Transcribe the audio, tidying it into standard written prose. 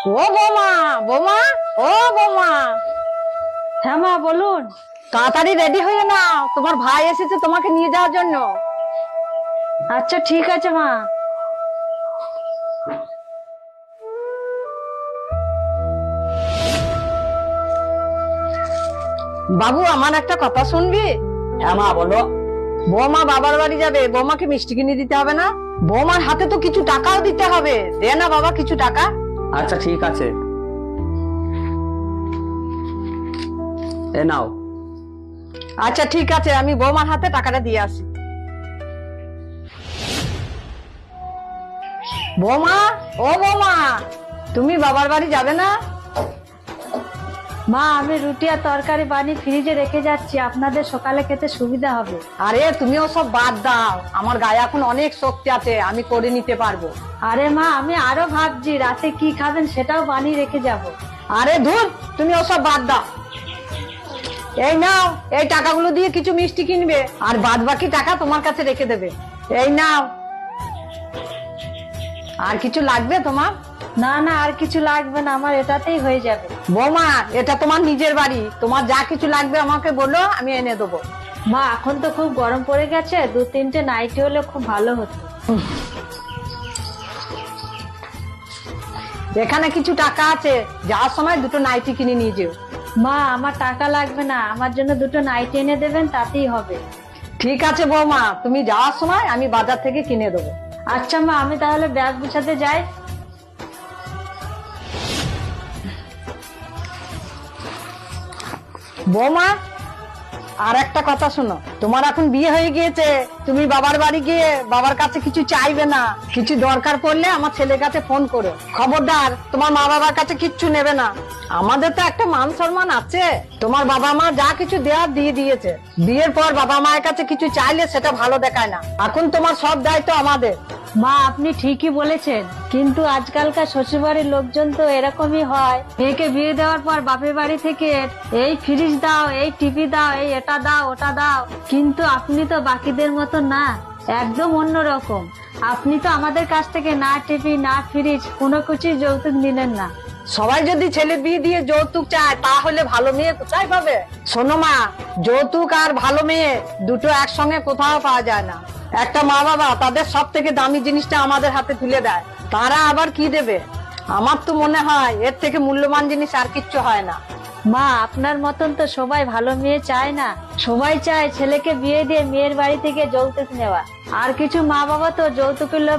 ও বৌমা, বৌমা, ও বৌমা। হ্যাঁ মা বলুন। তাড়াতাড়ি রেডি হয়ে নাও, তোমার ভাই এসেছে তোমাকে নিয়ে যাওয়ার জন্য। আচ্ছা ঠিক আছে মা। বাবু, আমার একটা কথা শুনবি? হ্যাঁ মা বলো। বৌমা বাবার বাড়ি যাবে, বৌমাকে মিষ্টি কিনে দিতে হবে না? বৌমার হাতে তো কিছু টাকাও দিতে হবে, দে না বাবা কিছু টাকা। আচ্ছা ঠিক আছে, এ নাও। আচ্ছা ঠিক আছে, আমি বৌমার হাতে টাকাটা দিয়ে আসি। বৌমা, ও বৌমা, তুমি বাবার বাড়ি যাবে না? মা আমি রুটি আর তরকারি বানিয়ে ফ্রিজে রেখে যাচ্ছি, আপনাদের সকালে খেতে সুবিধা হবে। আরে তুমিও সব বাদ দাও, আমার গায়ে এখন অনেক শক্তি আছে, আমি করে নিতে পারবো। আরে মা আমি আরো ভাবছি রাতে কি খাবেন সেটাও বানিয়ে রেখে যাব। আরে ধুর, তুমি ওসব বাদ দাও। এই নাও, এই টাকাগুলো দিয়ে কিছু মিষ্টি কিনবে, আর বাদ বাকি টাকা তোমার কাছে রেখে দেবে। এই নাও। আর কিছু লাগবে তোমার? না না আর কিছু লাগবে না, আমার এটাতেই হয়ে যাবে। বৌমা, এটা তোমার নিজের বাড়ি, তোমার যা কিছু লাগবে আমাকে বলো, আমি এনে দেবো। মা এখন তো খুব গরম পড়ে গেছে, 2-3টে নাইটি হলে খুব ভালো হতো। এখানে কিছু টাকা আছে, যাওয়ার সময় দুটো নাইটি কিনে নিয়ে যেও। মা আমার টাকা লাগবে না, আমার জন্য 2টো নাইটি এনে দেবেন তাতেই হবে। ঠিক আছে বৌমা, তুমি যাওয়ার সময় আমি বাজার থেকে কিনে দেবো। আচ্ছা মা আমি তাহলে ব্যাগ গুছাতে যাই। বৌমা, আর একটা কথা শোনো, তোমার এখন বিয়ে হয়ে গিয়েছে, তুমি বাবার বাড়ি গিয়ে বাবার কাছে কিছু চাইবে না। কিছু দরকার পড়লে আমার ছেলের কাছে ফোন করো, খবরদার তোমার মা বাবার কাছে কিচ্ছু নেবে না। আমাদের তো একটা মান সম্মান আছে, তোমার বাবা মা যা কিছু দেওয়ার দিয়ে দিয়েছে। বিয়ের পর বাবা মায়ের কাছে কিছু চাইলে সেটা ভালো দেখায় না। এখন তোমার সব দায়িত্ব আমাদের। মা আপনি ঠিকই বলেছেন, কিন্তু আজকালকার শ্বশুরবাড়ির লোকজন তো এরকমই হয়। মেয়েকে বিয়ে দেওয়ার পর বাপের বাড়ি থেকে এই ফ্রিজ দাও, এই টিভি দাও, এই এটা দাও ওটা দাও, কিন্তু আপনি তো বাকিদের মতো না, একদম অন্যরকম। আপনি তো আমাদের কাছ থেকে না টিভি না ফ্রিজ কোনো কিছুই যৌতুক নিলেন না। সবাই যদি ছেলে বিয়ে দিয়ে যৌতুক চায়, তাহলে ভালো মেয়ে কোথায় পাবে? শোনো মা, যৌতুক আর ভালো মেয়ে দুটো একসঙ্গে কোথাও পাওয়া যায় না। একটা মা বাবা তাদের সব থেকে দামি জিনিসটা আমাদের হাতে তুলে দেয়, তারা আবার কি দেবে? আমার তো মনে হয় এর থেকে মূল্যবান জিনিস আর কিচ্ছু হয় না। মা আপনার মতন তো সবাই ভালো মেয়ে চায় না, সবাই চায় ছেলেকে বিয়ে দিয়ে মেয়ের বাড়ি থেকে যৌতুক নেওয়া। আর কিছু মা বাবা তো যৌতুকের লোভ